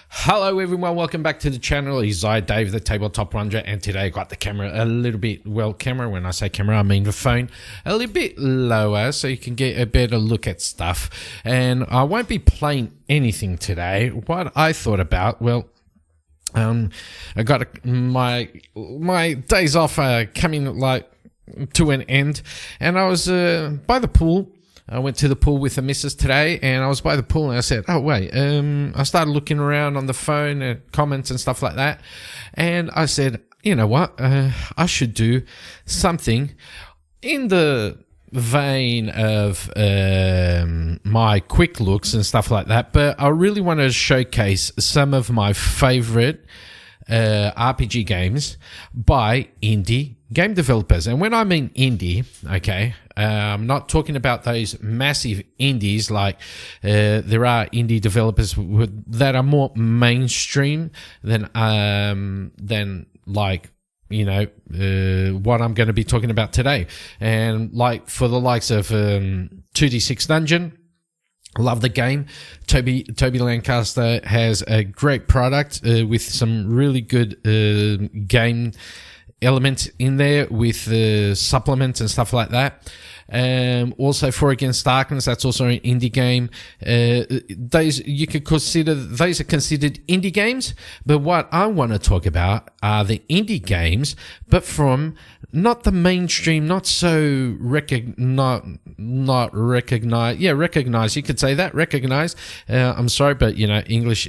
Hello everyone, welcome back to the channel. It's I, Dave, the Tabletop Ranger, and today I got the camera a little bit, well, camera, when I say camera, I mean the phone, a little bit lower so you can get a better look at stuff. And I won't be playing anything today. What I thought about, well, I got my days off coming like to an end, and I was by the pool. I went to the pool with the missus today, and I was by the pool, and I said, oh, wait, I started looking around on the phone and comments and stuff like that, and I said, you know what, I should do something in the vein of my quick looks and stuff like that, but I really want to showcase some of my favorite RPG games by indie game developers. And when I mean indie, okay, I'm not talking about those massive indies like there are indie developers that are more mainstream than like, you know, what I'm going to be talking about today. And like for the likes of 2D6 Dungeon, love the game. Toby Lancaster has a great product with some really good game elements in there with supplements and stuff like that. Also For Against Darkness, that's also an indie game. Those you could consider, those are considered indie games, but what I want to talk about are the indie games, but from not the mainstream, not so not recognized. Yeah, recognized. You could say that, recognized. I'm sorry, but you know, English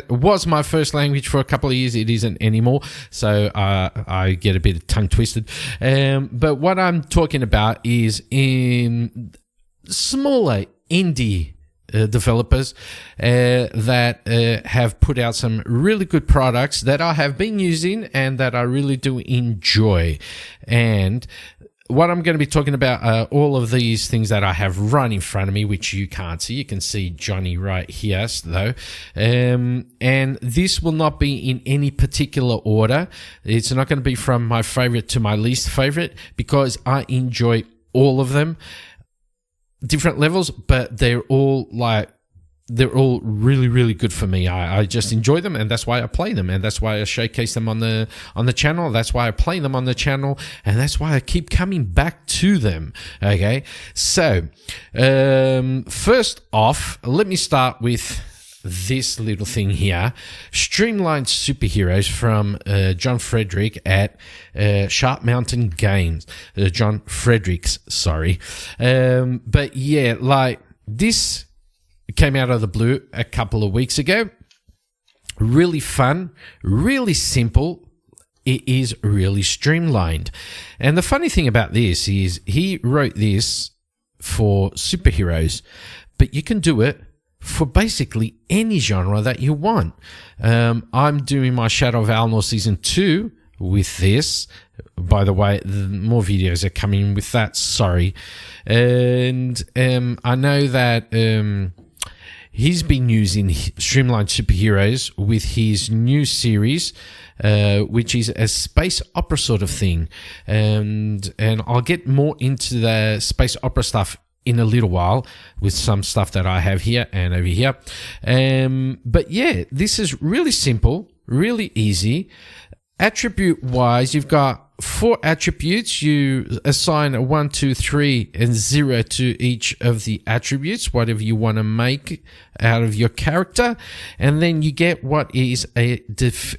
was my first language for a couple of years. It isn't anymore, so I get a bit tongue twisted. But what I'm talking about is in smaller indie developers that have put out some really good products that I have been using and that I really do enjoy. And what I'm going to be talking about are all of these things that I have run in front of me, which you can't see. You can see Johnny right here, though. And this will not be in any particular order. It's not going to be from my favorite to my least favorite, because I enjoy all of them. Different levels, but they're all really, really good for me. I just enjoy them, and that's why I play them, and that's why I showcase them on the channel. That's why I play them on the channel, and that's why I keep coming back to them. Okay, so first off, let me start with this little thing here, Streamlined Superheroes from John Frederick at Sharp Mountain Games. John Fredericks, sorry. But yeah, like this came out of the blue a couple of weeks ago. Really fun, really simple. It is really streamlined. And the funny thing about this is he wrote this for superheroes, but you can do it for basically any genre that you want. I'm doing my Shadow of Alnor Season 2 with this. By the way, more videos are coming with that, sorry. And I know that he's been using Streamlined Superheroes with his new series, which is a space opera sort of thing. And I'll get more into the space opera stuff in a little while with some stuff that I have here and over here. But yeah, this is really simple, really easy. Attribute wise, you've got 4 attributes. You assign a 1, 2, 3, and 0 to each of the attributes, whatever you want to make out of your character. And then you get what is a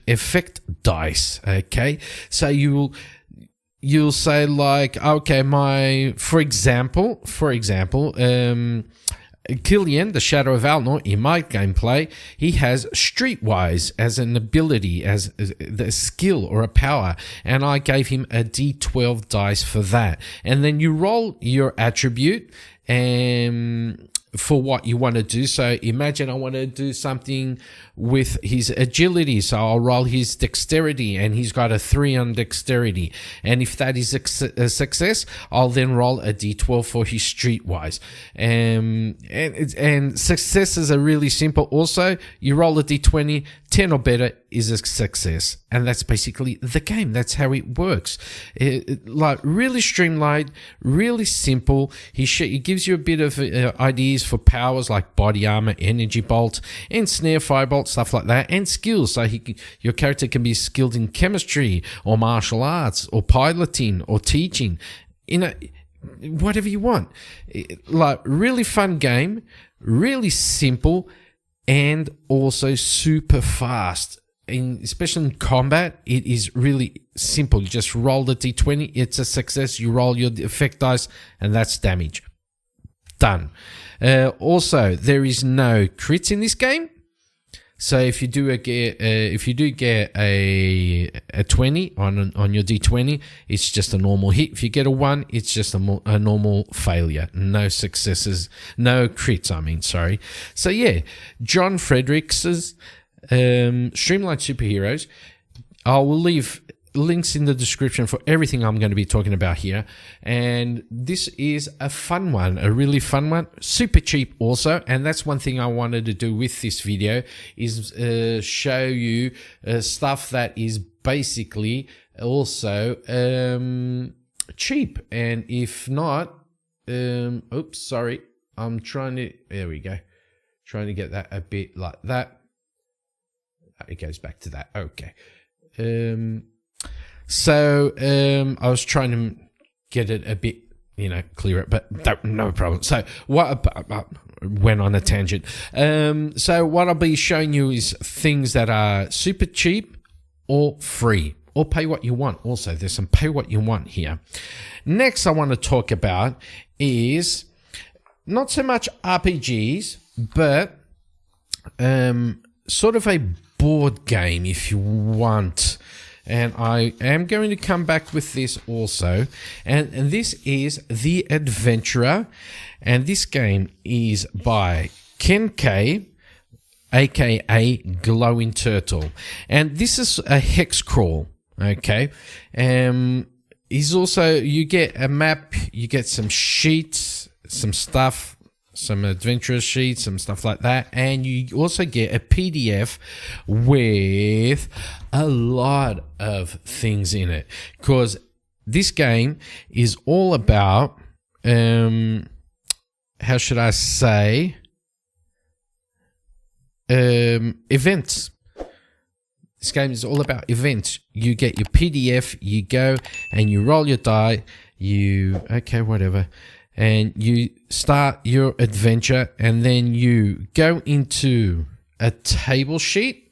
effect dice. Okay. So you'll say like, okay, for example, Killian, the Shadow of Alnor, in my gameplay, he has Streetwise as an ability, as the skill or a power, and I gave him a D12 dice for that. And then you roll your attribute for what you want to do. So imagine I want to do something with his agility, so I'll roll his dexterity, and he's got a 3 on dexterity, and if that is a success, I'll then roll a d12 for his streetwise. And successes are really simple. Also, you roll a d20 10 or better is a success. And that's basically the game. That's how it works. Like really streamlined, really simple. He gives you a bit of ideas for powers like body armor, energy bolt, and snare, firebolt, stuff like that, and skills. So your character can be skilled in chemistry or martial arts or piloting or teaching, whatever you want. Like really fun game, really simple, and also super fast. Especially in combat, it is really simple. You just roll the d20, it's a success. You roll your effect dice, and that's damage. Done. Also, there is no crits in this game. So if you do get a 20 on your d20, it's just a normal hit. If you get a 1, it's just a normal failure. No successes, no crits. Sorry. So yeah, John Frederick's Streamlined Superheroes. I will leave links in the description for everything I'm going to be talking about here. And this is a fun one, a really fun one, super cheap also. And that's one thing I wanted to do with this video is show you stuff that is basically also cheap. And if not, oops, sorry, I'm trying to, there we go, trying to get that a bit like that. It goes back to that. Okay. So I was trying to get it a bit, clearer, but no problem. So what went on a tangent. So what I'll be showing you is things that are super cheap or free or pay what you want. Also, there's some pay what you want here. Next, I want to talk about is not so much RPGs, but sort of a board game if you want. And I am going to come back with this also. And this is The Adventurer. And this game is by KenK, aka Glowing Turtle. And this is a hex crawl. Okay. He's also, you get a map, you get some sheets, some stuff, some adventure sheets, some stuff like that, and you also get a PDF with a lot of things in it, because this game is all about how should I say, events. This game is all about events. You get your PDF, you go and you roll your die, and you start your adventure, and then you go into a table sheet.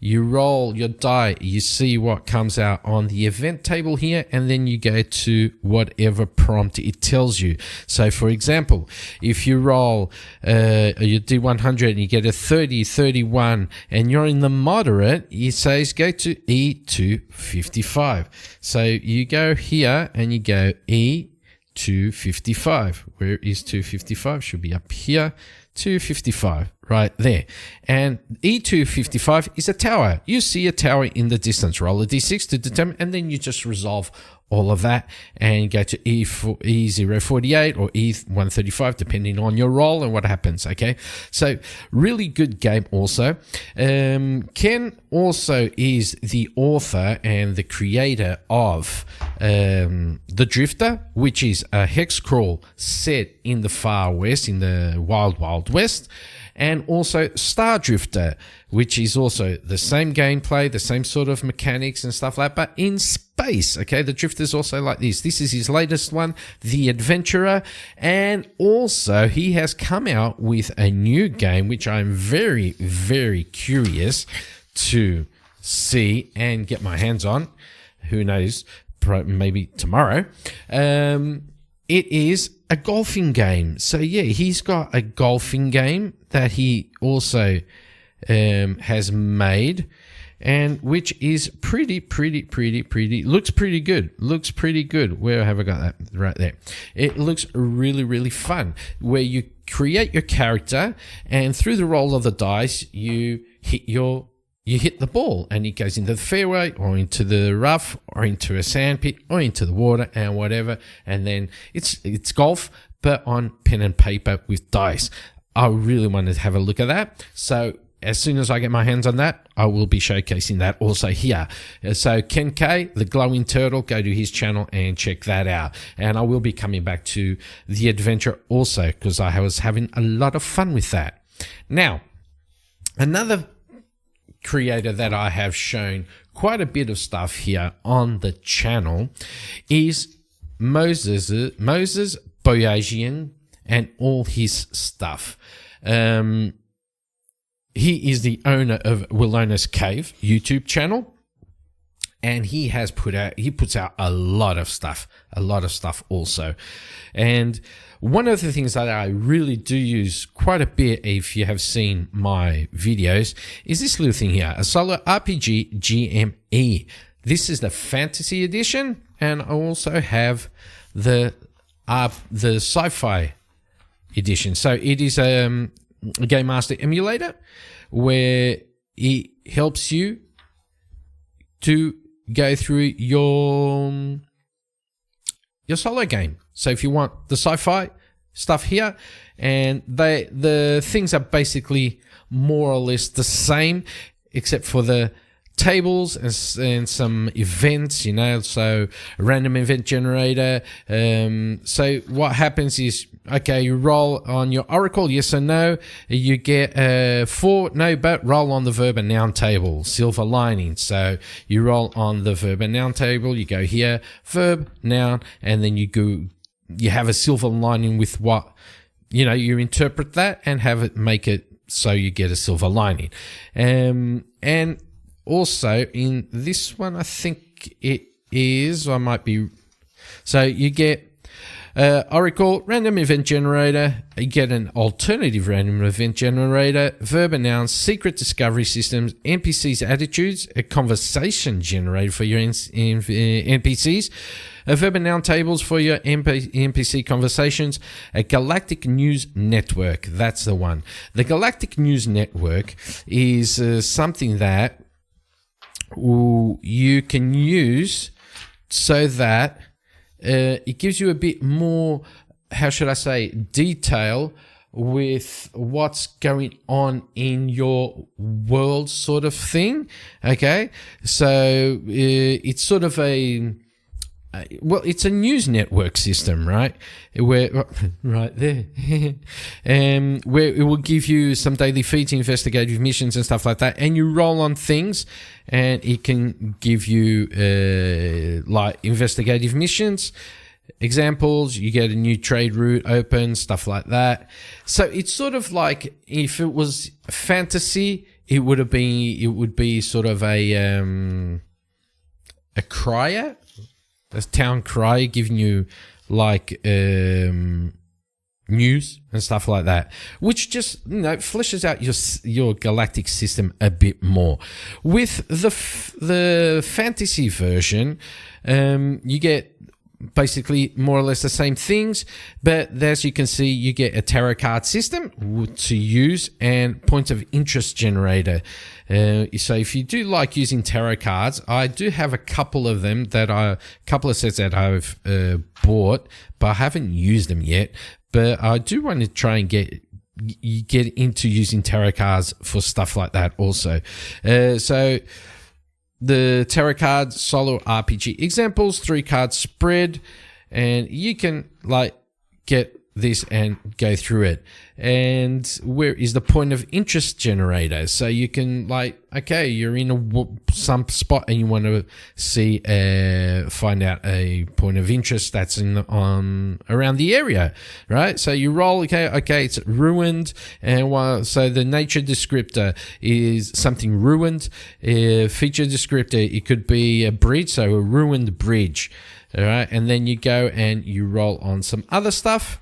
You roll your die, you see what comes out on the event table here, and then you go to whatever prompt it tells you. So for example, if you roll your D100 and you get a 30, 31, and you're in the moderate, it says go to E255. So you go here and you go E255. Where is 255? Should be up here. 255 right there. And E255 is a tower. You see a tower in the distance. Roll a d6 to determine, and then you just resolve all of that and go to E048 or E135 depending on your roll and what happens. Okay, so really good game also. Ken also is the author and the creator of The Drifter, which is a hex crawl set in the Far West, in the Wild Wild West. And also Star Drifter, which is also the same gameplay, the same sort of mechanics and stuff like that, but in space. Okay, the Drifter's also like this. This is his latest one, The Adventurer. And also he has come out with a new game, which I'm very, very curious to see and get my hands on. Who knows, maybe tomorrow. It is a golfing game. So yeah, he's got a golfing game that he also has made, and which is pretty looks pretty good. Where have I got that? Right there. It looks really, really fun, where you create your character, and through the roll of the dice, you hit the ball, and it goes into the fairway or into the rough or into a sand pit or into the water and whatever. And then it's golf, but on pen and paper with dice. I really wanted to have a look at that. So as soon as I get my hands on that, I will be showcasing that also here. So KenK, the glowing turtle, go to his channel and check that out. And I will be coming back to the adventure also, because I was having a lot of fun with that. Now, another creator that I have shown quite a bit of stuff here on the channel is Moses Boyajian and all his stuff. He is the owner of Wilona's Cave YouTube channel, and he puts out a lot of stuff also. And one of the things that I really do use quite a bit, if you have seen my videos, is this little thing here, a solorpg GME. This is the fantasy edition, and I also have the sci-fi edition. So it is a Game Master emulator where it helps you to go through your solo game. So if you want the sci-fi stuff here, and the things are basically more or less the same, except for the tables and some events, you know, so a random event generator. So what happens is, okay, you roll on your oracle, yes or no, you get 4 no, but roll on the verb and noun table, silver lining. So you roll on the verb and noun table, you go here, verb, noun, and then you have a silver lining with what, you know, you interpret that and have it make it so you get a silver lining. And also in this one, I think it is, I might be, so you get oracle, random event generator, you get an alternative random event generator, verb and nouns, secret discovery systems, NPCs attitudes, a conversation generator for your NPCs, a verb and noun tables for your NPC conversations, a galactic news network. That's the one. The galactic news network is something that you can use so that it gives you a bit more, how should I say, detail with what's going on in your world, sort of thing. Okay, so it's sort of well, it's a news network system, right? Where right there, where it will give you some daily feeds, investigative missions, and stuff like that, and you roll on things, and it can give you like investigative missions, examples. You get a new trade route open, stuff like that. So it's sort of like, if it was fantasy, it would be sort of a crier. A town crier giving you like news and stuff like that, which just, you know, fleshes out your galactic system a bit more. With the fantasy version, you get basically more or less the same things, but as you can see, you get a tarot card system to use and points of interest generator. So if you do like using tarot cards, I do have a couple of them couple of sets that I've bought, but I haven't used them yet. But I do want to try and get into using tarot cards for stuff like that also. So the tarot card solo RPG examples, 3-card spread, and you can like get this and go through it. And where is the point of interest generator? So you can like, okay, you're in some spot and you want to see find out a point of interest that's around the area, right? So you roll, okay, it's ruined, and so the nature descriptor is something ruined. Feature descriptor, it could be a bridge, so a ruined bridge, all right? And then you go and you roll on some other stuff,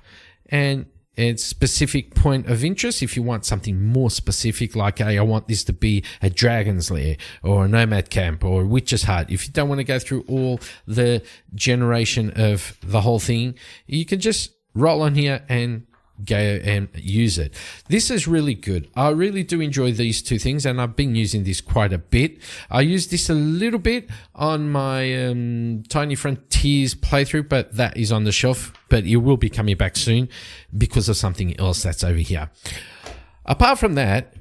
and it's specific point of interest. If you want something more specific, like, hey, I want this to be a dragon's lair or a nomad camp or a witch's hut. If you don't want to go through all the generation of the whole thing, you can just roll on here and go and use it. This is really good. I really do enjoy these two things, and I've been using this quite a bit. I used this a little bit on my Tiny Frontiers playthrough, but that is on the shelf, but it will be coming back soon because of something else that's over here. Apart from that,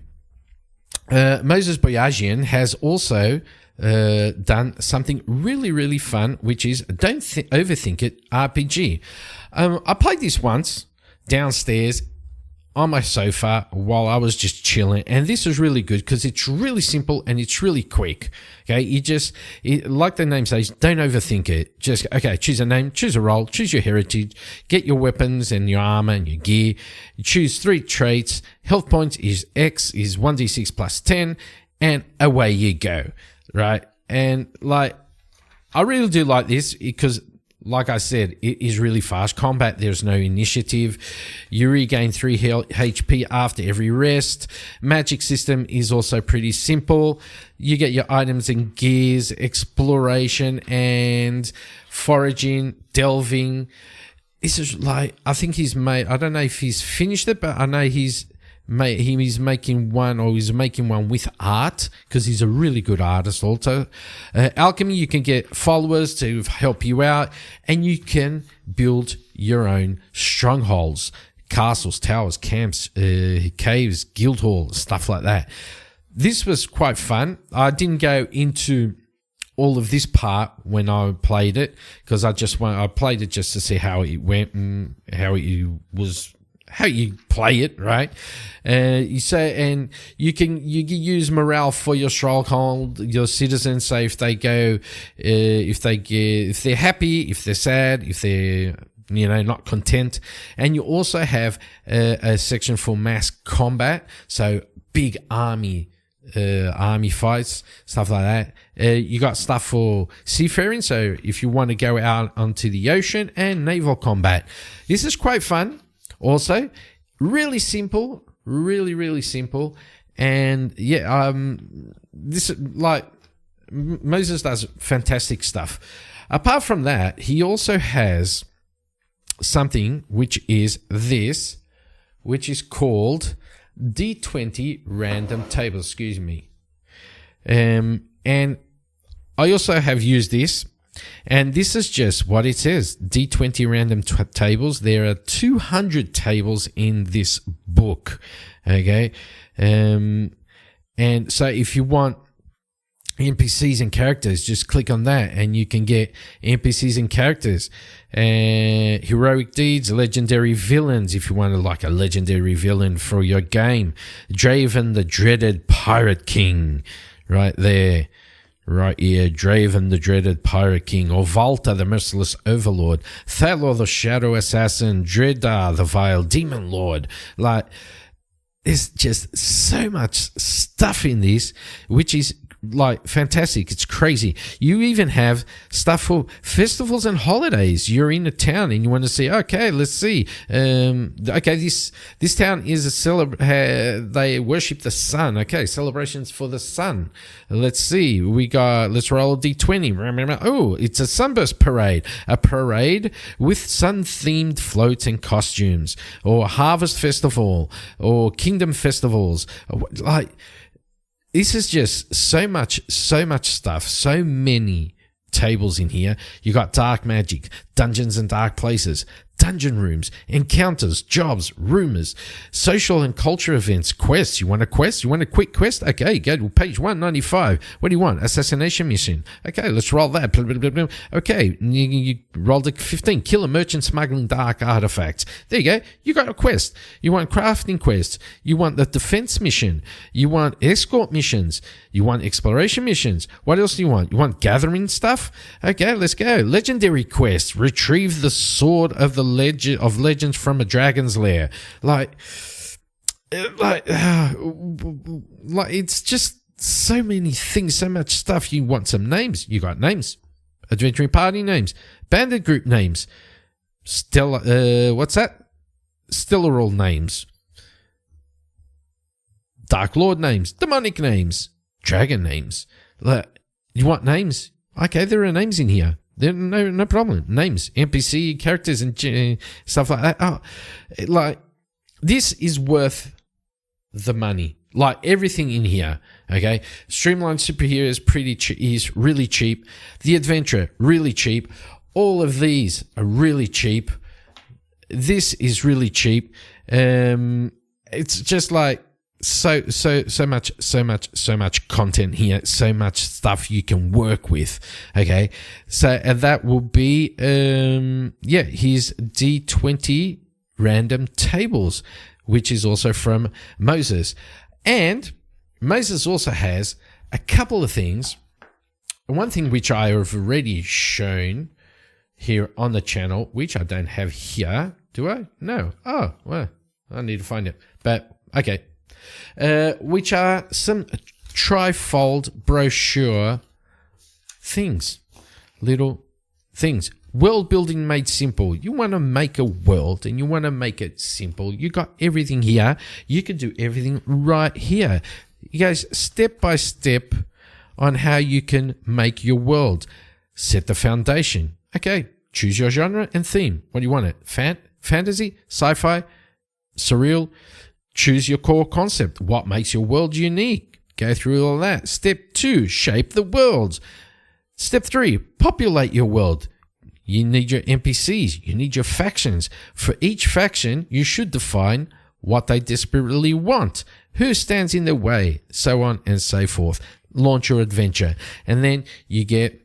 Moses Boyajian has also done something really, really fun, which is Don't Overthink It RPG. I played this once downstairs on my sofa while I was just chilling, and this is really good because it's really simple and it's really quick. Okay, like the name says, don't overthink it. Just choose a name, choose a role, choose your heritage, get your weapons and your armor and your gear. You choose 3 traits. Health points is X is 1d6 plus 10, and away you go. Right, and like I really do like this because, like I said, it is really fast. Combat, there's no initiative. You regain 3 HP after every rest. Magic system is also pretty simple. You get your items and gears, exploration and foraging, delving. This is like, I think he's made, I don't know if he's finished it, but I know he's making one with art because he's a really good artist also. Alchemy, you can get followers to help you out, and you can build your own strongholds, castles, towers, camps, caves, guild hall, stuff like that. This was quite fun. I didn't go into all of this part when I played it because I played it just to see how it went and how you play it, right? You can use morale for your stronghold, your citizens. So if they go, if they're happy, if they're sad, if they're not content, and you also have a section for mass combat, so big army fights, stuff like that. You got stuff for seafaring, so if you want to go out onto the ocean, and naval combat. This is quite fun. Also, really simple, really simple, and this like Moses does fantastic stuff. Apart from that, he also has something which is called D20 random tables. Excuse me, and I also have used this. And this is just what it says, D20 random tables. There are 200 tables in this book, okay? And so if you want NPCs and characters, just click on that and you can get NPCs and characters. Heroic deeds, legendary villains, if you want like a legendary villain for your game. Draven, the dreaded pirate king, right there. Right here, Draven, the dreaded pirate king, or Volta, the merciless overlord, Thalor, the shadow assassin, Dreddar, the vile demon lord. Like, there's just so much stuff in this, which is like fantastic. It's crazy. You even have stuff for festivals and holidays. You're in a town and you want to see, okay, let's see. This town is they worship the sun. Okay, celebrations for the sun. Let's see. Let's roll a D20. Oh, it's a sunburst parade. A parade with sun-themed floats and costumes, or harvest festival, or kingdom festivals. Like, this is just so much stuff, so many tables in here. You got dark magic, dungeons and dark places, dungeon rooms, encounters, jobs, rumors, social and culture events, quests. You want a quest? You want a quick quest? Okay, go to page 195. What do you want? Assassination mission. Okay, let's roll that. Okay, you rolled a 15. Kill a merchant smuggling dark artifacts. There you go. You got a quest. You want crafting quests. You want the defense mission. You want escort missions. You want exploration missions. What else do you want? You want gathering stuff? Okay, let's go. Legendary quests. Retrieve the sword of the legends from a dragon's lair. Like it's just so many things, so much stuff. You want some names? You got names. Adventuring party names, bandit group names, what's that? Stellaroll names, Dark Lord names, demonic names, dragon names. Like, you want names? Okay, there are names in here. There no problem. Names, NPC characters, and stuff like that. Oh, like, this is worth the money. Like, everything in here. Okay, Streamlined Superheroes is really cheap. The Adventure, really cheap. All of these are really cheap. This is really cheap. It's just like, so much content here, so much stuff you can work with. Okay, so that will be his D20 random tables, which is also from Moses. And Moses also has a couple of things. One thing which I have already shown here on the channel, which I don't have here. Do I? No. Oh, well, I need to find it. But, okay. Which are some trifold brochure things. Little things. World building made simple. You want to make a world and you want to make it simple. You got everything here. You can do everything right here. You guys, step by step on how you can make your world. Set the foundation. Okay, choose your genre and theme. What do you want it? Fantasy, sci-fi, surreal. Choose your core concept. What makes your world unique? Go through all that. Step 2, shape the world. Step 3, populate your world. You need your NPCs. You need your factions. For each faction, you should define what they desperately want, who stands in their way, so on and so forth. Launch your adventure. And then you get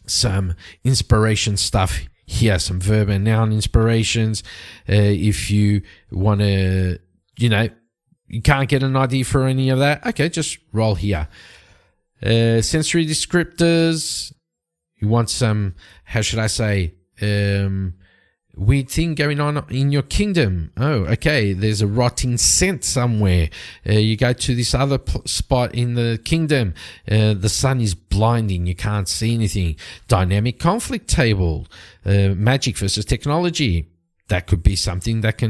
some inspiration stuff here, some verb and noun inspirations. If you want to, you can't get an idea for any of that, okay, just roll here. Sensory descriptors. You want some, how should I say, weird thing going on in your kingdom. Oh, okay, there's a rotting scent somewhere. You go to this other spot in the kingdom. The sun is blinding. You can't see anything. Dynamic conflict table. Magic versus technology. That could be something that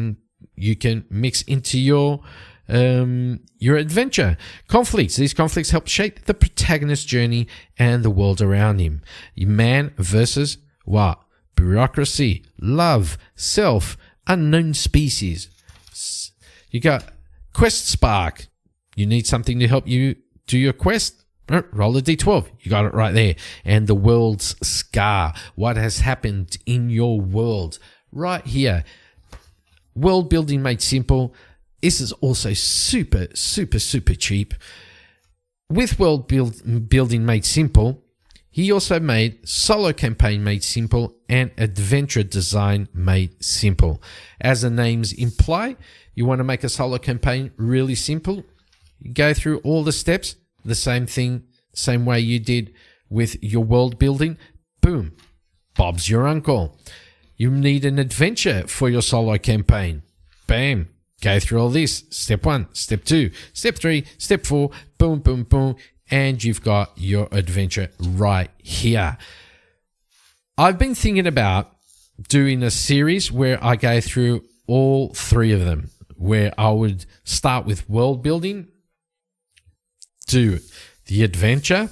you can mix into your adventure. Conflicts. These conflicts help shape the protagonist's journey and the world around him. Man versus what? Bureaucracy, love, self, unknown species. You got quest spark. You need something to help you do your quest. Roll a d12. You got it right there. And the world's scar. What has happened in your world right here. World building made simple. This is also super cheap. With world building made simple, he also made solo campaign made simple and adventure design made simple. As the names imply, you want to make a solo campaign really simple. You go through all the steps, the same thing, same way you did with your world building. Boom, Bob's your uncle. You need an adventure for your solo campaign. Bam. Go through all this. Step 1, step 2, step 3, step 4, boom, boom, boom, and you've got your adventure right here. I've been thinking about doing a series where I go through all 3 of them, where I would start with world building, do the adventure,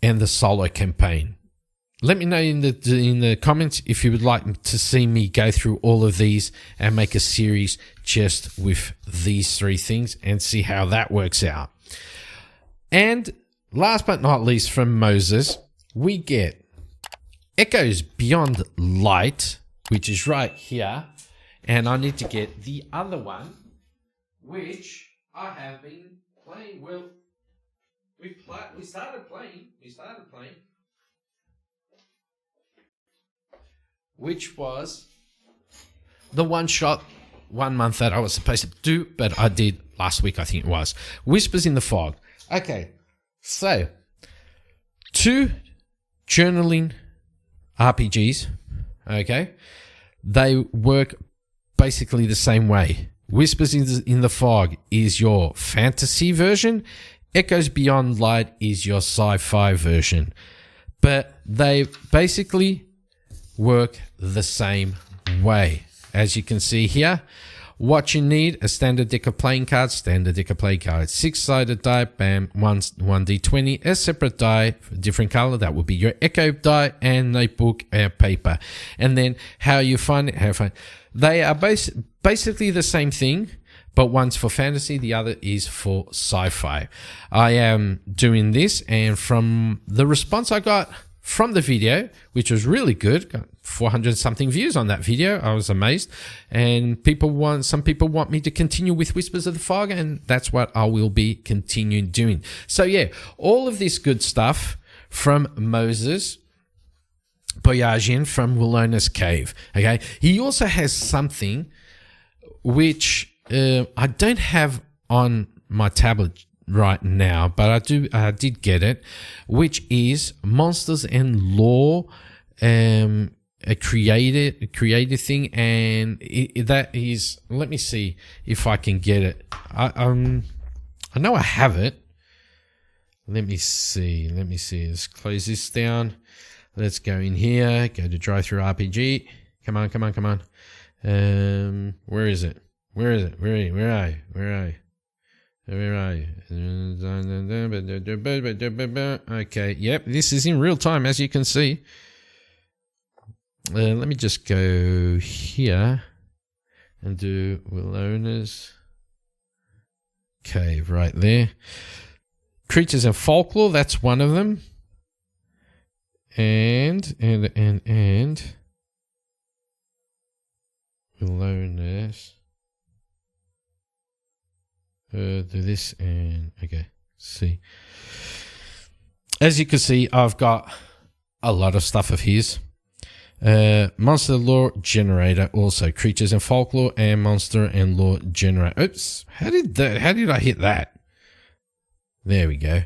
and the solo campaign. Let me know in the comments if you would like to see me go through all of these and make a series just with these 3 things and see how that works out. And last but not least from Moses, we get Echoes Beyond Light, which is right here. And I need to get the other one, which I have been playing. Well, we started playing. Which was the one-shot 1 month that I was supposed to do, but I did last week, I think it was. Whispers in the Fog. Okay, so 2 journaling RPGs, okay? They work basically the same way. Whispers in the Fog is your fantasy version. Echoes Beyond Light is your sci-fi version. But they basically work the same way. As you can see here, what you need: a standard deck of playing cards, 6-sided die, bam, 1d20, a separate die, different color, that would be your echo die, and notebook and paper. And then how you find it, they are basically the same thing, but one's for fantasy, the other is for sci-fi. I am doing this, and from the response I got from the video, which was really good. Got 400 something views on that video. I was amazed. And some people want me to continue with Whispers of the Fog, and that's what I will be continuing doing. So yeah, all of this good stuff from Moses Boyajian from Wilona's Cave. Okay. He also has something which I don't have on my tablet right now, but I did get it, which is Monsters and Lore, a creative thing, and that is, let me see if I can get it. I know I have it. Let me see. Let's close this down. Let's go in here. Go to Drive-Thru RPG. Come on. Where is it? Where are you? Okay, yep, this is in real time, as you can see. Let me just go here and do Wilona's Cave right there. Creatures and Folklore, that's one of them. And Wilona's. Do this and okay, see. As you can see, I've got a lot of stuff of his. Monster Lore Generator, also Creatures and Folklore and Monster and Lore Generator. Oops, how did I hit that? There we go.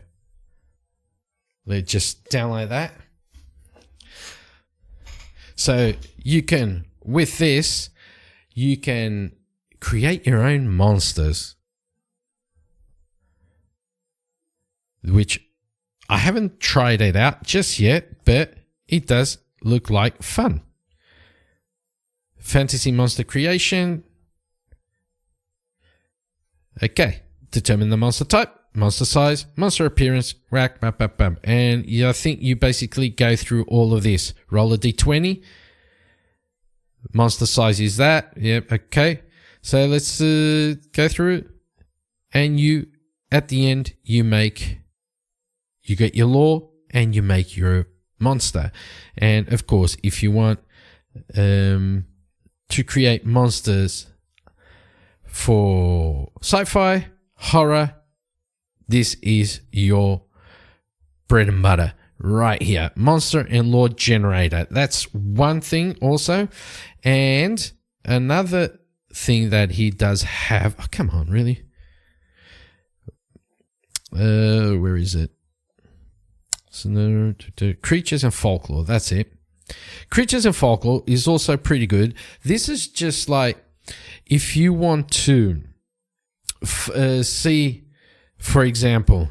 Let just down like that. So you can, with this, you can create your own monsters, which I haven't tried it out just yet, but it does look like fun. Fantasy monster creation. Okay, determine the monster type, monster size, monster appearance, rack, bam, bam, bam. And I think you basically go through all of this. Roll a d20. Monster size is that. Yep, okay. So let's go through it. And you, at the end, you get your lore and you make your monster. And of course, if you want to create monsters for sci-fi, horror, this is your bread and butter right here. Monster and Lore Generator. That's one thing also. And another thing that he does have, oh, come on, really? Where is it? So, Creatures and Folklore, that's it. Creatures and Folklore is also pretty good. This is just like, if you want to see, for example,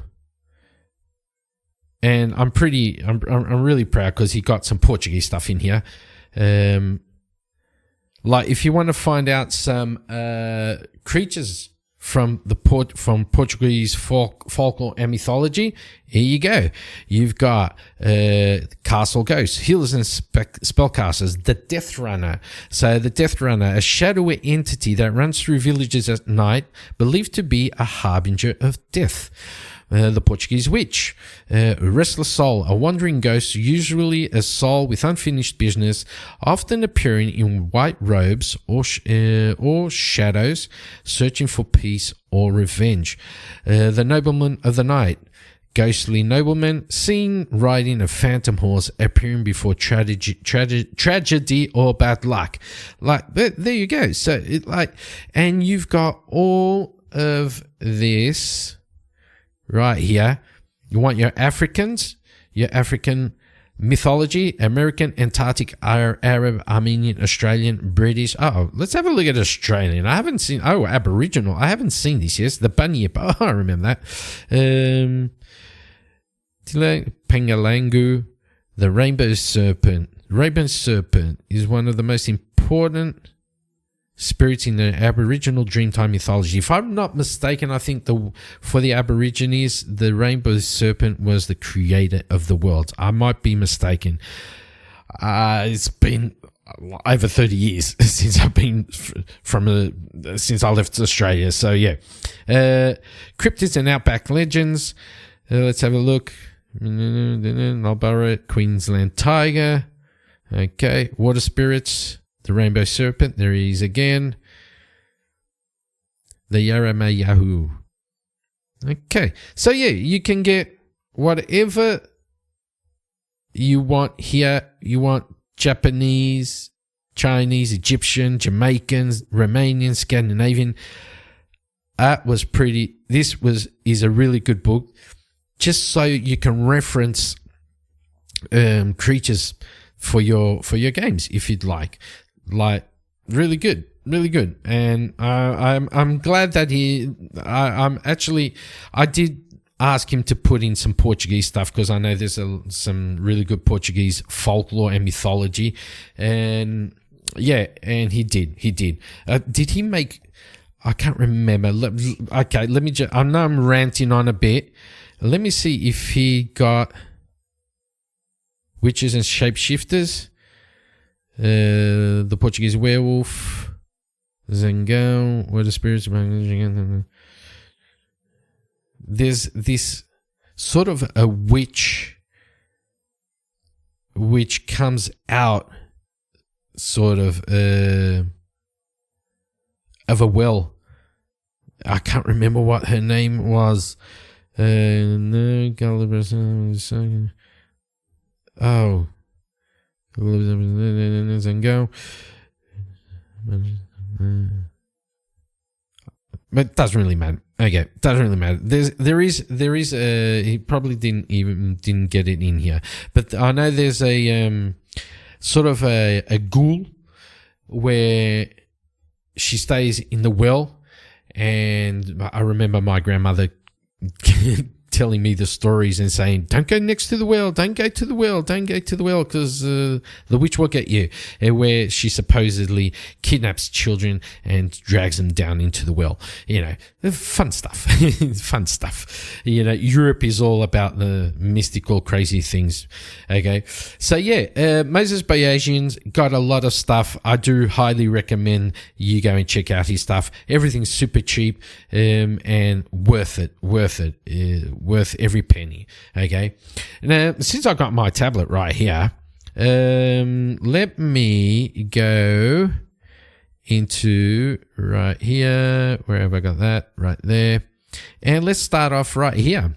and I'm really proud because he got some Portuguese stuff in here. Like if you want to find out some creatures from Portuguese folklore and mythology, here you go. You've got castle ghosts, healers and spellcasters, the Death Runner. So the Death Runner, a shadowy entity that runs through villages at night, believed to be a harbinger of death. The Portuguese Witch, a restless soul, a wandering ghost, usually a soul with unfinished business, often appearing in white robes or shadows, searching for peace or revenge. The Nobleman of the Night, ghostly nobleman seen riding a phantom horse, appearing before tragedy or bad luck. Like, there you go. So and you've got all of this right here. You want your Africans, your African mythology, American, Antarctic, Arab, Armenian, Australian, British. Oh, let's have a look at Australian. I haven't seen, Aboriginal. I haven't seen this yet. The Bunyip. Oh, I remember that. Pangalangu, the Rainbow Serpent. Rainbow Serpent is one of the most important spirits in the Aboriginal Dreamtime mythology. If I'm not mistaken, I think for the Aborigines, the Rainbow Serpent was the creator of the world. I might be mistaken. It's been over 30 years since I've been since I left Australia. So yeah, cryptids and outback legends. Let's have a look. Marlborough, Queensland Tiger. Okay, Water Spirits, the Rainbow Serpent. There he is again. The Yarama Yahoo. Okay, so yeah, you can get whatever you want here. You want Japanese, Chinese, Egyptian, Jamaicans, Romanian, Scandinavian. Is a really good book, just so you can reference creatures for your games if you'd like. Really good. And I'm glad that I did ask him to put in some Portuguese stuff, because I know there's some really good Portuguese folklore and mythology, and yeah, and he did. Did he make? I can't remember. Okay, let me just. I know I'm ranting on a bit. Let me see if he got witches and shapeshifters. The Portuguese werewolf, Zangão, where the spirits. There's this sort of a witch which comes out sort of a well. I can't remember what her name was. Oh. But it doesn't really matter. Okay, doesn't really matter. There is he probably didn't get it in here, but I know there's a sort of a ghoul where she stays in the well, and I remember my grandmother telling me the stories and saying, don't go next to the well, don't go to the well, because the witch will get you. And where she supposedly kidnaps children and drags them down into the well. Fun stuff. Europe is all about the mystical, crazy things. Okay. So yeah, Moses Bayesians got a lot of stuff. I do highly recommend you go and check out his stuff. Everything's super cheap, and worth it. Worth every penny. Okay. Now, since I got my tablet right here, let me go into right here. Where have I got that? Right there. And let's start off right here.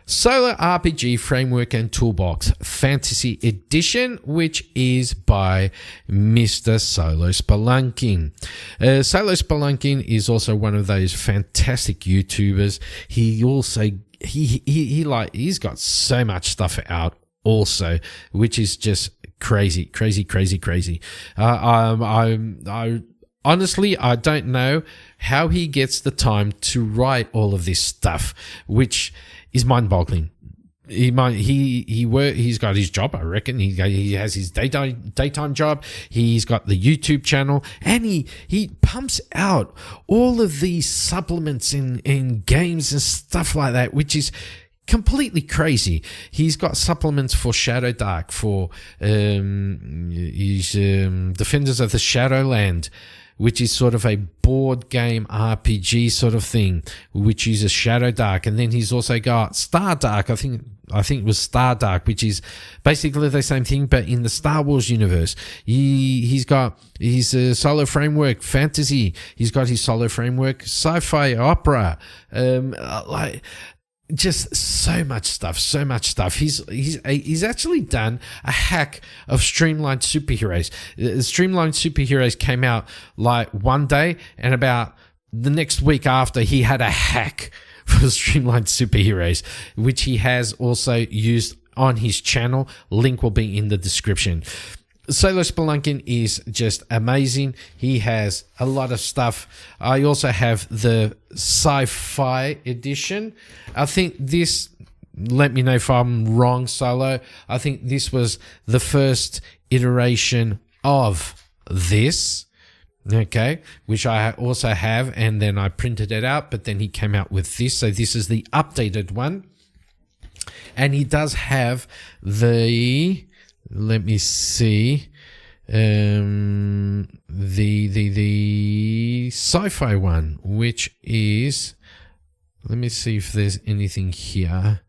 Solo RPG Framework and Toolbox Fantasy Edition, which is by Mr. Solospelunking. Solospelunking is also one of those fantastic YouTubers. He also he's got so much stuff out also, which is just crazy. I honestly, I don't know how he gets the time to write all of this stuff, which is mind-boggling. He's got his job, I reckon. He has his daytime job. He's got the YouTube channel, and he pumps out all of these supplements in games and stuff like that, which is completely crazy. He's got supplements for Shadow Dark, for his Defenders of the Shadowland, which is sort of a board game RPG sort of thing, which uses Shadow Dark. And then he's also got Star Dark. I think it was Star Dark, which is basically the same thing, but in the Star Wars universe. He's got his solo framework fantasy. He's got his solo framework sci-fi opera. Just so much stuff. He's actually done a hack of Streamlined Superheroes. Streamlined Superheroes came out like one day, and about the next week after, he had a hack for Streamlined Superheroes, which he has also used on his channel. Link will be in the description. Solospelunking is just amazing. He has a lot of stuff. I also have the sci-fi edition. I think this, let me know if I'm wrong, Solo. I think this was the first iteration of this, okay, which I also have, and then I printed it out, but then he came out with this. So this is the updated one. And he does have the... Let me see, the sci-fi one, which is, let me see if there's anything here.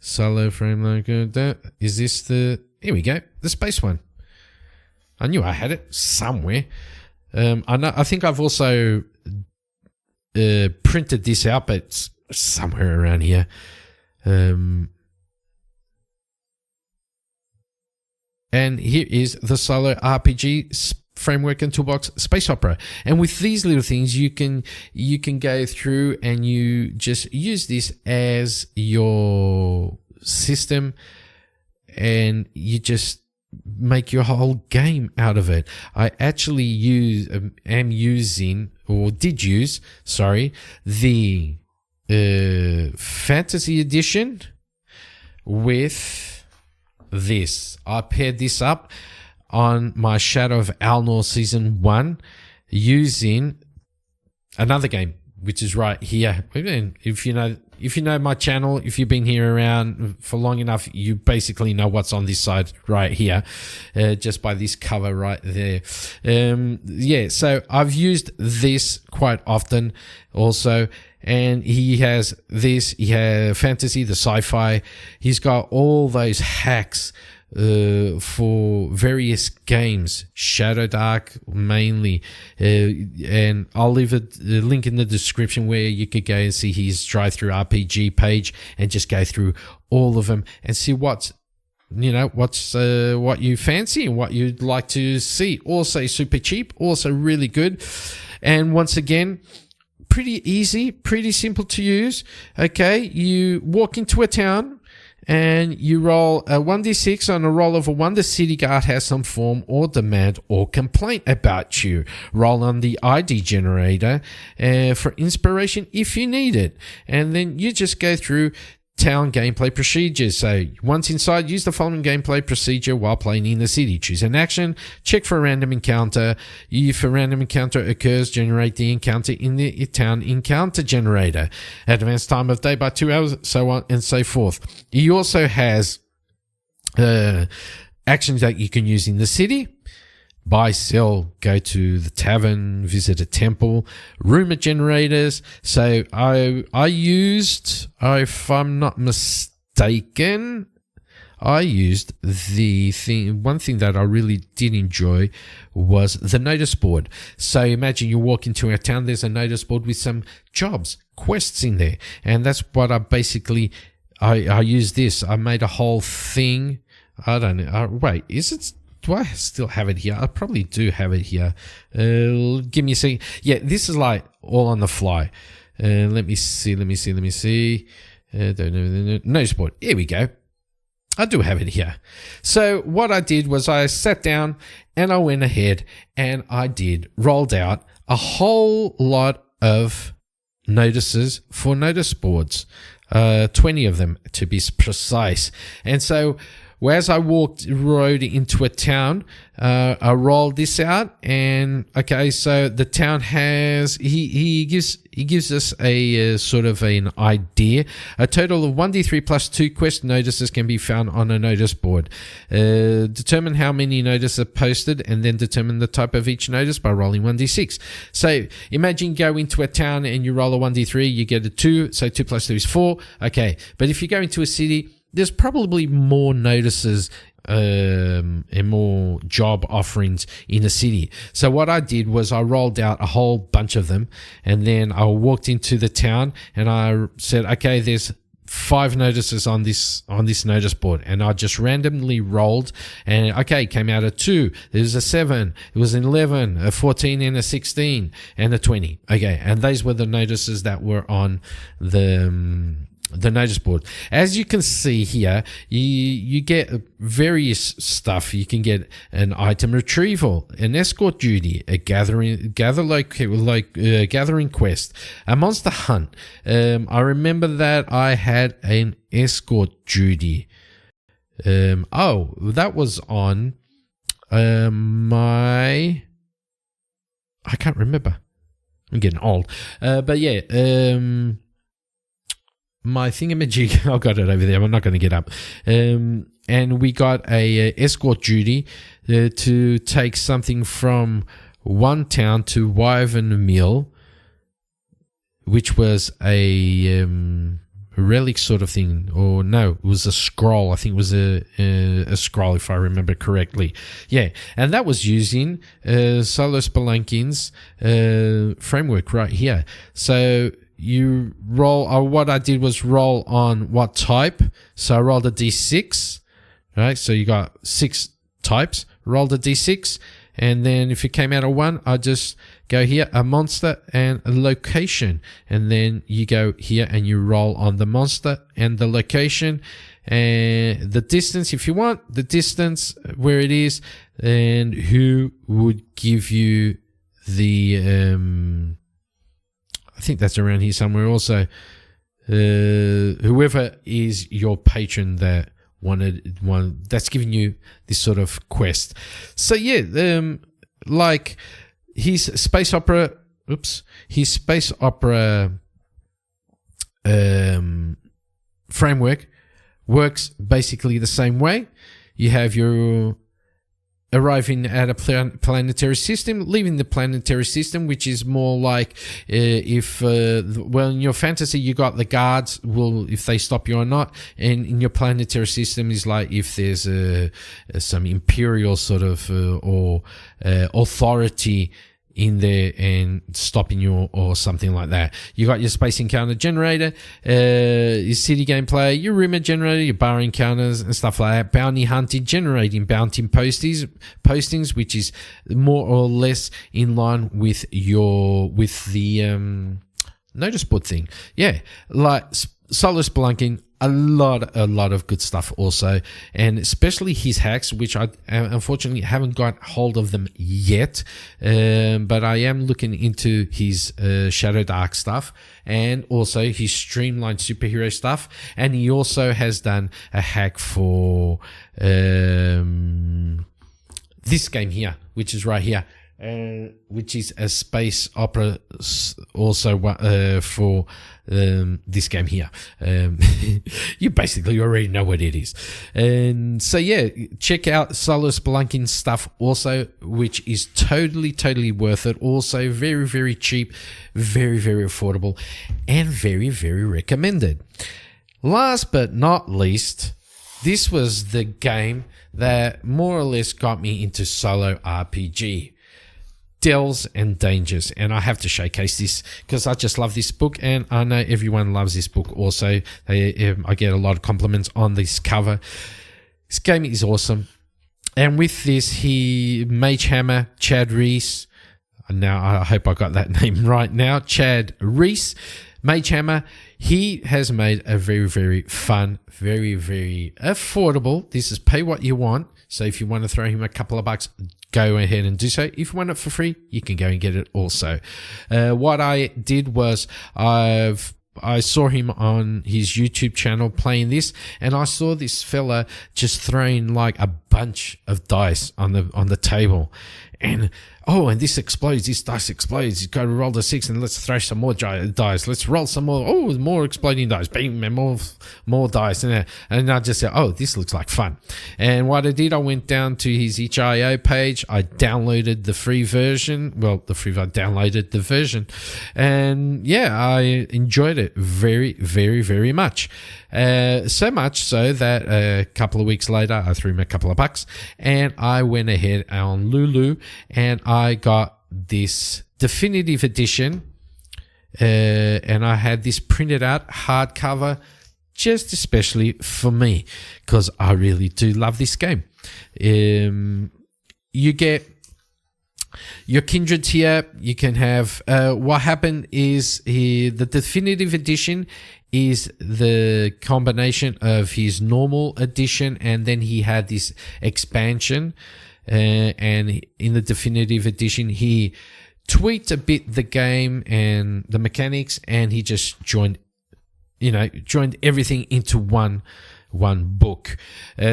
Solo frame logo. Is this the... Here we go. The space one. I knew I had it somewhere. I think I've also printed this out, but it's somewhere around here. And here is the Solo RPG framework and toolbox space opera. And with these little things, you can go through and you just use this as your system, and you just make your whole game out of it. I actually did use the fantasy edition with this. I paired this up on my Shadow of Alnor Season 1 using another game, which is right here. If you know my channel, if you've been here around for long enough, you basically know what's on this side right here, just by this cover right there. So I've used this quite often also. And he has this, he has fantasy, the sci-fi. He's got all those hacks for various games, Shadow Dark mainly, and I'll leave a link in the description where you could go and see his drive-through RPG page and just go through all of them and see what's what you fancy and what you'd like to see. Also super cheap, also really good, and once again, pretty easy, pretty simple to use. Okay, you walk into a town and you roll a 1d6. On a roll of a 1, the city guard has some form or demand or complaint about you. Roll on the ID generator for inspiration if you need it. And then you just go through town gameplay procedures. So once inside, use the following gameplay procedure while playing in the city. Choose an action, check for a random encounter. If a random encounter occurs, generate the encounter in the town encounter generator. Advance time of day by 2 hours, so on and so forth. He also has actions that you can use in the city. Buy, sell, go to the tavern, visit a temple, rumor generators. So I used, if I'm not mistaken, I used one thing that I really did enjoy was the notice board. So imagine you walk into a town, there's a notice board with some jobs, quests in there. And that's what I used this. I made a whole thing. I don't know. Wait, is it? Do I still have it here? I probably do have it here. Give me a second. Yeah, this is like all on the fly. Let me see. Notice board. Here we go. I do have it here. So what I did was I sat down and I went ahead and rolled out a whole lot of notices for notice boards. 20 of them to be precise. And so as I rode into a town, I rolled this out, and okay, so the town has he gives us a sort of an idea. A total of 1d3 plus 2 quest notices can be found on a notice board. Determine how many notices are posted, and then determine the type of each notice by rolling 1d6. So imagine you go into a town and you roll a 1d3, you get a 2, so 2 plus 2 is 4. Okay, but if you go into a city, there's probably more notices and more job offerings in a city. So what I did was I rolled out a whole bunch of them, and then I walked into the town and I said, okay, there's 5 notices on this notice board, and I just randomly rolled, and okay, came out a 2. There's a 7. It was an 11, a 14, and a 16, and a 20. Okay, and those were the notices that were on the notice board. As you can see here, you get various stuff. You can get an item retrieval, an escort duty, a gathering quest, a monster hunt. I remember that I had an escort duty. That was on my... I can't remember. I'm getting old. But yeah, my thingamajig, I've got it over there. I'm not going to get up. And we got a escort duty to take something from one town to Wyvern Mill, which was a relic sort of thing, or no, it was a scroll. I think it was a scroll, if I remember correctly. Yeah, and that was using Solospelunkin's framework right here. So you roll, or what I did was roll on what type. So I rolled a d6, right? So you got 6 types, rolled a d6, and then if it came out of 1, I just go here, a monster and a location, and then you go here and you roll on the monster and the location and the distance if you want, the distance where it is, and who would give you the I think that's around here somewhere also, whoever is your patron that wanted one that's giving you this sort of quest. So yeah, like his space opera framework works basically the same way. You have your arriving at a planetary system, leaving the planetary system, which is more like well, in your fantasy you got the guards, will if they stop you or not, and in your planetary system is like if there's some imperial sort of or authority in there and stopping you or something like that. You got your space encounter generator, your city gameplay, your rumor generator, your bar encounters and stuff like that. Bounty hunting, generating bounty postings, which is more or less in line with the notice board thing. Yeah, like Solospelunking, a lot of good stuff also, and especially his hacks, which I unfortunately haven't got hold of them yet, but I am looking into his Shadow Dark stuff and also his Streamlined Superhero stuff, and he also has done a hack for this game here, which is right here, which is a space opera also for this game here. You basically already know what it is. And so yeah, check out Solospelunking stuff also, which is totally worth it. Also very, very cheap, very, very affordable, and very, very recommended. Last but not least, this was the game that more or less got me into solo RPG. Dells and Dangers, and I have to showcase this because I just love this book, and I know everyone loves this book also. I get a lot of compliments on this cover. This game is awesome, and with this, Magehammer, Chad Reese, now I hope I got that name right now, Chad Reese, Magehammer, he has made a very, very fun, very, very affordable, this is pay what you want, so if you want to throw him a couple of bucks, go ahead and do so. If you want it for free, you can go and get it also. What I did was I saw him on his YouTube channel playing this, and I saw this fella just throwing like a bunch of dice on the table, and and this explodes, this dice explodes, you got to roll the 6 and let's throw some more dice, let's roll some more, more exploding dice, bang, and more dice, and I just said, this looks like fun. And what I did, I went down to his itch.io page, I downloaded the free version, I downloaded the version, and yeah, I enjoyed it very, very, very much. So much so that a couple of weeks later, I threw him a couple of bucks, and I went ahead on Lulu, and I got this definitive edition, and I had this printed out hardcover, just especially for me, because I really do love this game. You get your kindreds here. You can have what happened is the definitive edition is the combination of his normal edition, and then he had this expansion, and in the definitive edition he tweaked a bit the game and the mechanics, and he just joined everything into one book.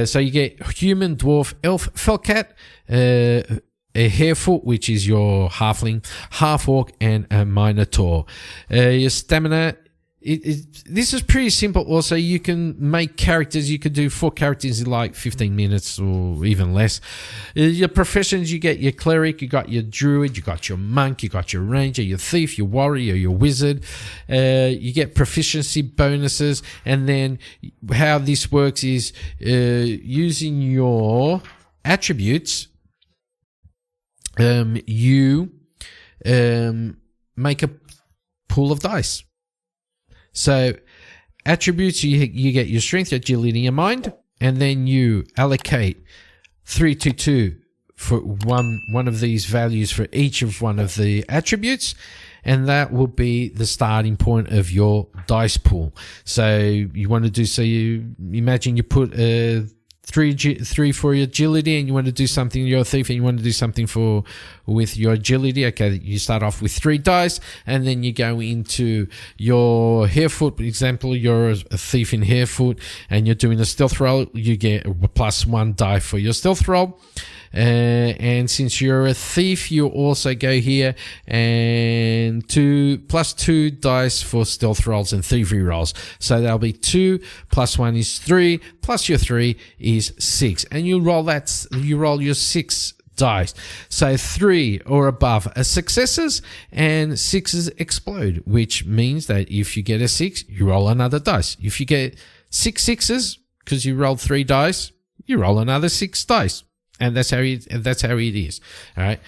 So you get human, dwarf, elf, felcat, a harefoot, which is your halfling, half orc, and a minotaur. Your stamina this is pretty simple. Also, you can make characters. You could do 4 characters in like 15 minutes or even less. Your professions, you get your cleric, you got your druid, you got your monk, you got your ranger, your thief, your warrior, your wizard. You get proficiency bonuses, and then how this works is using your attributes. You make a pool of dice. So attributes, you get your strength, your agility, your mind, and then you allocate 3 to 2 for one of these values for each of one of the attributes, and that will be the starting point of your dice pool. So you want to do, so you imagine you put 3 for your agility, and you want to do something, you're a thief, and you want to do something with your agility. Okay, you start off with 3 dice, and then you go into your harefoot. For example, you're a thief in harefoot, and you're doing a stealth roll. You get a +1 die for your stealth roll. And since you're a thief, you also go here and +2 dice for stealth rolls and thievery rolls. So that'll be 2 +1 is 3, plus your 3 is 6, and you roll your 6 dice. So 3 or above are successes, and 6s explode, which means that if you get a 6, you roll another dice. If you get 6 6s because you rolled 3 dice, you roll another 6 dice. And that's how it is. All right.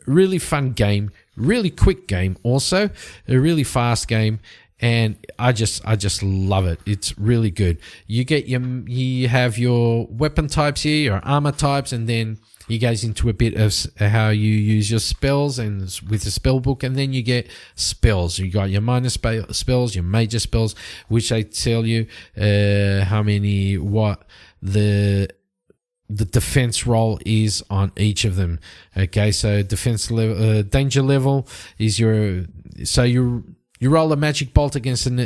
Really fun game, really quick game, also a really fast game, and I just love it. It's really good. You have your weapon types here, your armor types, and then he goes into a bit of how you use your spells and with the spell book, and then you get spells. You got your minor spells, your major spells, which they tell you what the defense roll is on each of them. Okay, so defense level, danger level is you roll a magic bolt against an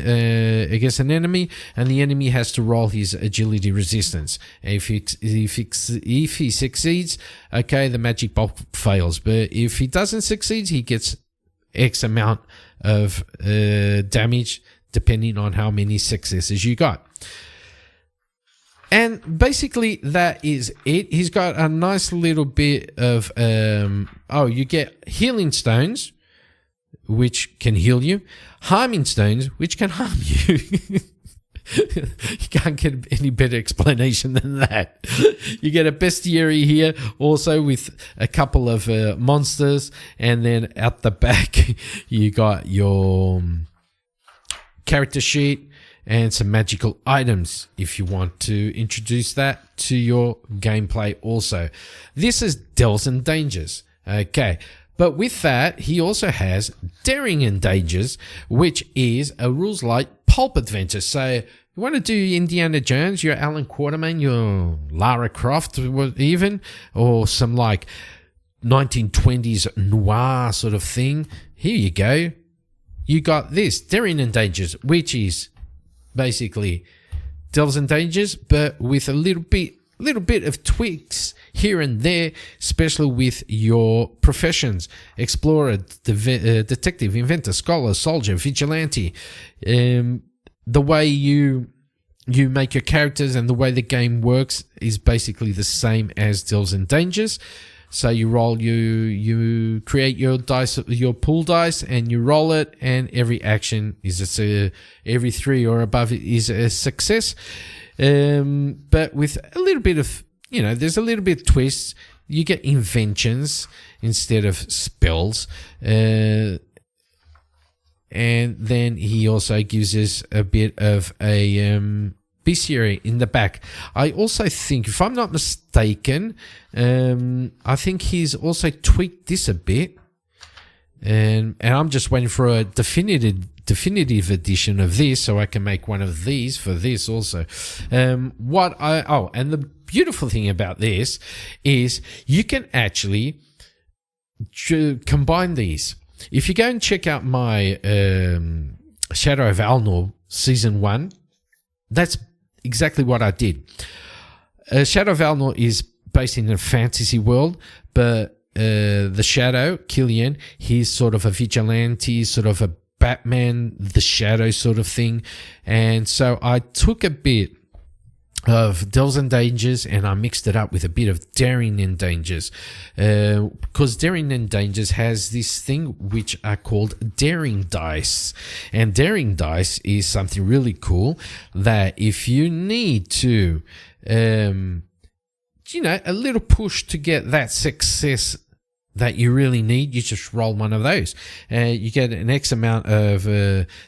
enemy, and the enemy has to roll his agility resistance. If he succeeds, okay, the magic bolt fails. But if he doesn't succeed, he gets X amount of damage depending on how many successes you got. And basically that is it. He's got a nice little bit of you get healing stones, which can heal you, harming stones, which can harm you. You can't get any better explanation than that. You get a bestiary here also with a couple of monsters, and then at the back you got your character sheet and some magical items if you want to introduce that to your gameplay also. This is Delves and Dangers. Okay. But with that, he also has Daring and Dangers, which is a rules light pulp adventure. So you want to do Indiana Jones, your Alan Quatermain, your Lara Croft even, or some like 1920s noir sort of thing. Here you go. You got this, Daring and Dangers, which is basically Delves and Dangers, but with a little bit of tweaks here and there, especially with your professions: explorer, detective, inventor, scholar, soldier, vigilante. The way you make your characters and the way the game works is basically the same as Delves and Dangers. So you roll, you create your dice, your pool dice, and you roll it, and every action is every 3 or above is a success. But with a little bit of, there's a little bit of twists. You get inventions instead of spells. And then he also gives us a bit of a bestiary in the back. I also think, if I'm not mistaken, I think he's also tweaked this a bit. And I'm just waiting for a definitive edition of this so I can make one of these for this also. And the beautiful thing about this is you can actually combine these. If you go and check out my Shadow of Alnor Season 1, that's exactly what I did. Shadow of Alnor is based in a fantasy world, but the Shadow, Killian, he's sort of a vigilante, sort of a Batman the Shadow sort of thing. And so I took a bit of Delves and Dangers and I mixed it up with a bit of Daring and Dangers, because Daring and Dangers has this thing which are called Daring Dice, and Daring Dice is something really cool that if you need to a little push to get that success that you really need, you just roll one of those. You get an X amount of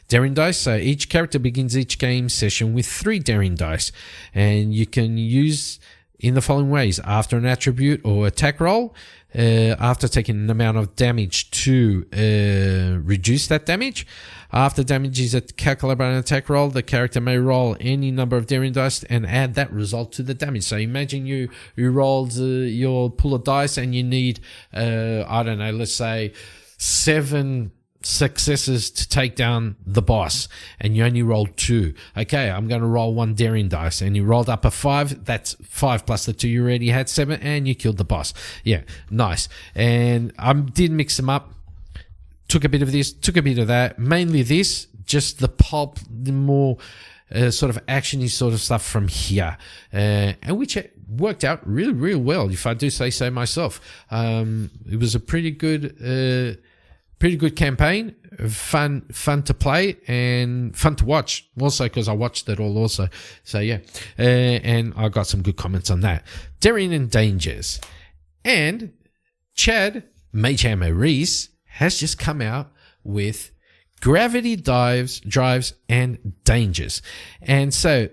daring dice. So each character begins each game session with 3 daring dice, and you can use in the following ways: after an attribute or attack roll, after taking an amount of damage to reduce that damage. After damage is calculated by an attack roll, the character may roll any number of daring dice and add that result to the damage. So imagine you rolled your pool of dice and you need, let's say 7 successes to take down the boss, and you only rolled 2. Okay, I'm going to roll 1 daring dice, and you rolled up a 5. That's 5 plus the 2 you already had, 7, and you killed the boss. Yeah, nice. And I did mix them up. Took a bit of this, took a bit of that. Mainly this, just the pulp, the more sort of actiony sort of stuff from here, and which worked out really, really well, if I do say so myself. It was a pretty good campaign, fun to play and fun to watch. Also, because I watched it all also. So yeah, and I got some good comments on that. Daring and Dangers, and Chad Magehammer Reese has just come out with Gravity Drives and Dangers. And so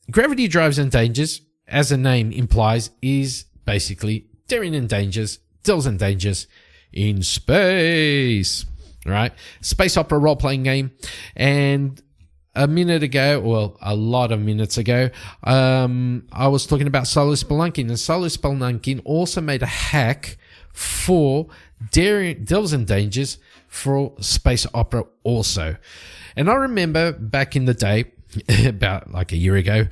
Gravity Drives and Dangers, as the name implies, is basically Daring and Dangers, Delves and Dangers in space, right? Space opera role-playing game. And a lot of minutes ago, I was talking about Solospelunking, and Solospelunking also made a hack for Delves and Dangers for space opera also. And I remember back in the day, about like a year ago,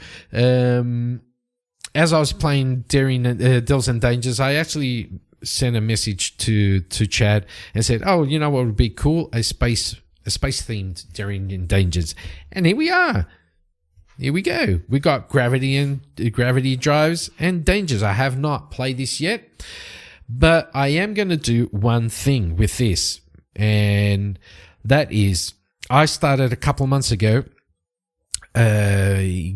as I was playing Delves and Dangers, I actually sent a message to Chad and said, "Oh, you know what would be cool? A space themed Daring and Dangers." And here we are. Here we go. We got Gravity Drives and Dangers. I have not played this yet, but I am going to do one thing with this, and that is I started a couple of months ago a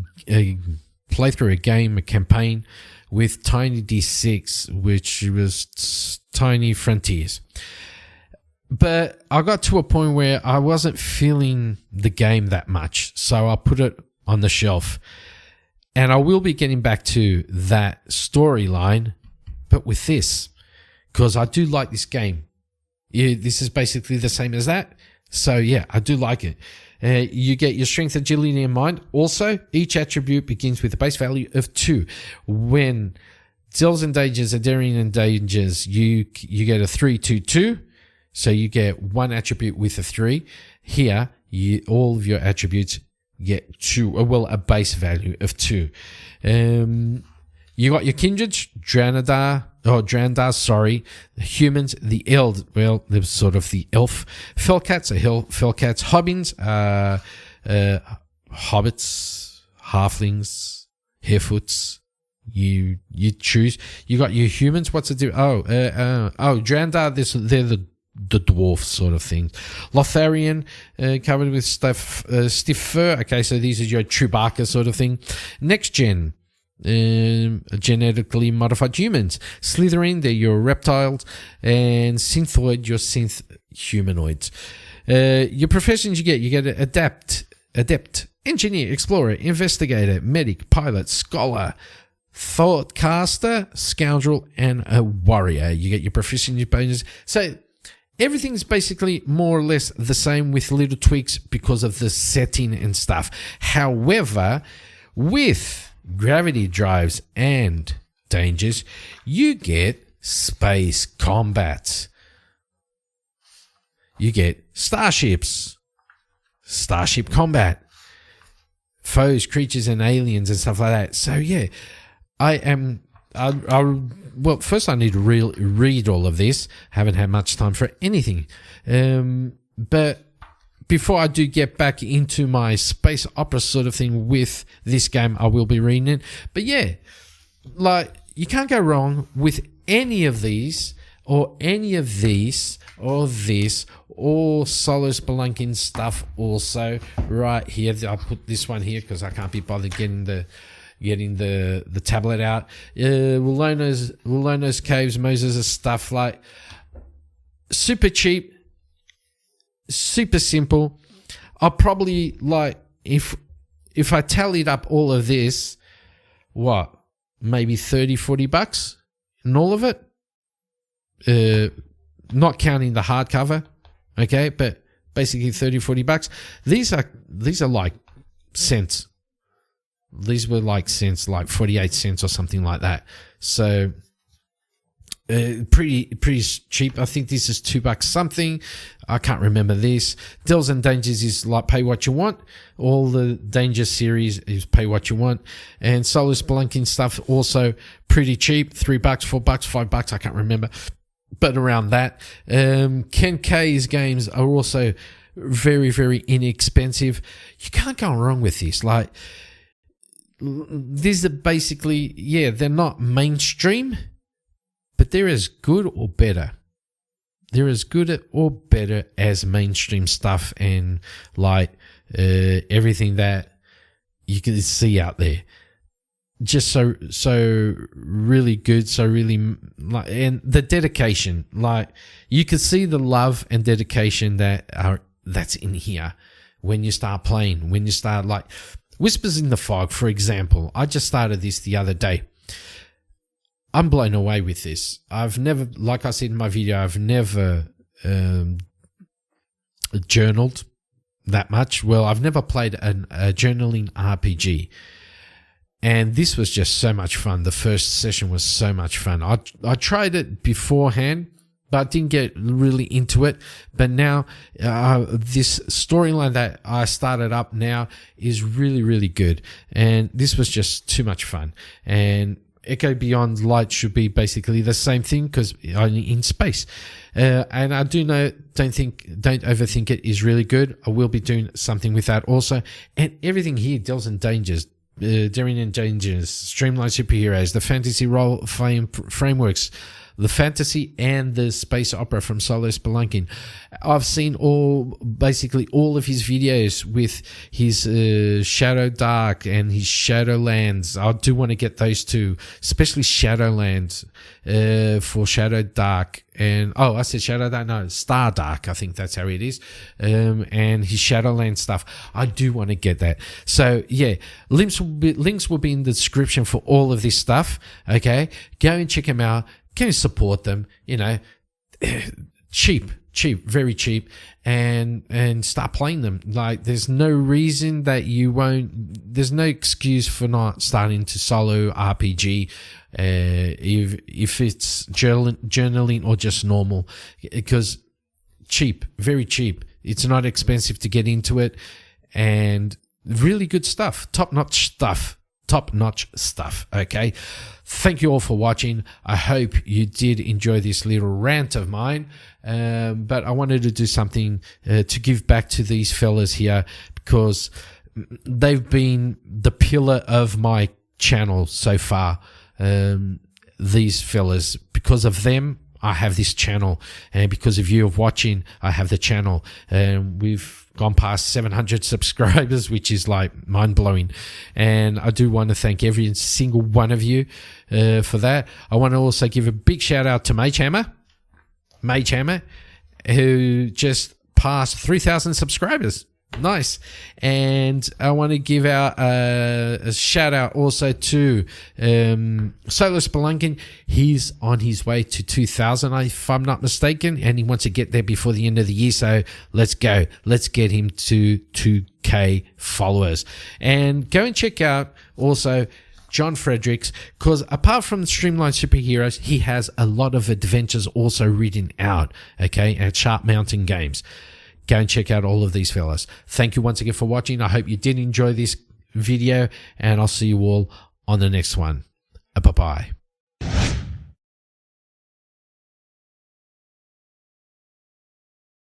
playthrough, a campaign with Tiny D6, which was Tiny Frontiers. But I got to a point where I wasn't feeling the game that much, so I put it on the shelf. And I will be getting back to that storyline, but with this, because I do like this game. Yeah, this is basically the same as that. So yeah, I do like it. You get your strength, agility, and mind. Also, each attribute begins with a base value of 2. When Delves and Dangers are Daring and Dangers, you get a 3-2-2. So you get one attribute with a 3. Here, all of your attributes get 2, a base value of 2. You got your kindreds, Drandar, humans, the Eld, they're sort of the elf, Fellcats, Hobbins, hobbits, halflings, harefoots. You choose. You got your humans. What's it do? Drandar. They're the dwarf sort of things. Lotharian, covered with stiff fur. Okay, so these are your Chewbacca sort of thing. Next gen. Genetically modified humans. Slytherin, they're your reptiles, and Synthoid, your synth humanoids. Your professions you get adept, engineer, explorer, investigator, medic, pilot, scholar, thoughtcaster, scoundrel, and a warrior. You get your proficiency bonuses. So everything's basically more or less the same with little tweaks because of the setting and stuff. However, with Gravity Drives and Dangers, you get space combat. You get starships, starship combat, foes, creatures, and aliens and stuff like that. So yeah, first I need to read all of this. Haven't had much time for anything, but before I do get back into my space opera sort of thing with this game, I will be reading it. But yeah, like, you can't go wrong with any of these or any of these or this or Solospelunking stuff also right here. I'll put this one here because I can't be bothered getting the tablet out. Wilona's Caves, Moses' stuff, like, super cheap, super simple. I'll probably, like, if I tallied up all of this, what, maybe 30, 40 bucks in all of it? Not counting the hardcover, okay, but basically 30, 40 bucks. These are like cents. These were like cents, like 48 cents or something like that. So pretty cheap. I think this is $2 something. I can't remember this. Delves and Dangers is like pay what you want. All the Danger series is pay what you want. And Solospelunking stuff also pretty cheap. $3, $4, $5. I can't remember, but around that. KenK's games are also very, very inexpensive. You can't go wrong with this. Like, these are basically, yeah, they're not mainstream, but they're as good or better. They're as good or better as mainstream stuff and like everything that you can see out there. Just so really good, so really, like, and the dedication, like, you can see the love and dedication that's in here when you start playing, when you start, like, Whispers in the Fog, for example. I just started this the other day. I'm blown away with this. I've never, like I said in my video, I've never journaled that much. Well, I've never played a journaling RPG. And this was just so much fun. The first session was so much fun. I tried it beforehand, but I didn't get really into it. But now, this storyline that I started up now is really, really good. And this was just too much fun. And Echo Beyond Light should be basically the same thing, because only in space. And I do know, don't overthink it is really good. I will be doing something with that also. And everything here, Delves and Dangers, Daring and Dangers, Streamlined Superheroes, the fantasy role frameworks, the fantasy and the space opera from Solospelunking. I've seen basically all of his videos with his Shadow Dark and his Shadowlands. I do want to get those two, especially Shadowlands for Shadow Dark. And I said Shadow Dark, no, Star Dark, I think that's how it is. And his Shadowland stuff, I do want to get that. So yeah, links will be in the description for all of this stuff. Okay, go and check them out. Can you support them? You know, cheap, very cheap, and start playing them. Like, there's no reason that you won't. There's no excuse for not starting to solo RPG, if it's journaling or just normal, because cheap, very cheap. It's not expensive to get into it, and really good stuff, top-notch stuff. Okay, thank you all for watching. I hope you did enjoy this little rant of mine, but I wanted to do something to give back to these fellas here, because they've been the pillar of my channel so far. These fellas, because of them, I have this channel, and because of you watching, I have the channel, and we've gone past 700 subscribers, which is like mind-blowing. And I do want to thank every single one of you for that. I want to also give a big shout out to Magehammer, who just passed 3,000 subscribers. Nice. And I want to give out a shout out also to Solospelunking. He's on his way to 2,000, if I'm not mistaken, and he wants to get there before the end of the year. So let's go. Let's get him to 2K followers. And go and check out also John Fredericks, because apart from Streamlined Superheroes, he has a lot of adventures also written out, okay, at Sharp Mountain Games. Go and check out all of these fellas. Thank you once again for watching. I hope you did enjoy this video, and I'll see you all on the next one. Bye-bye.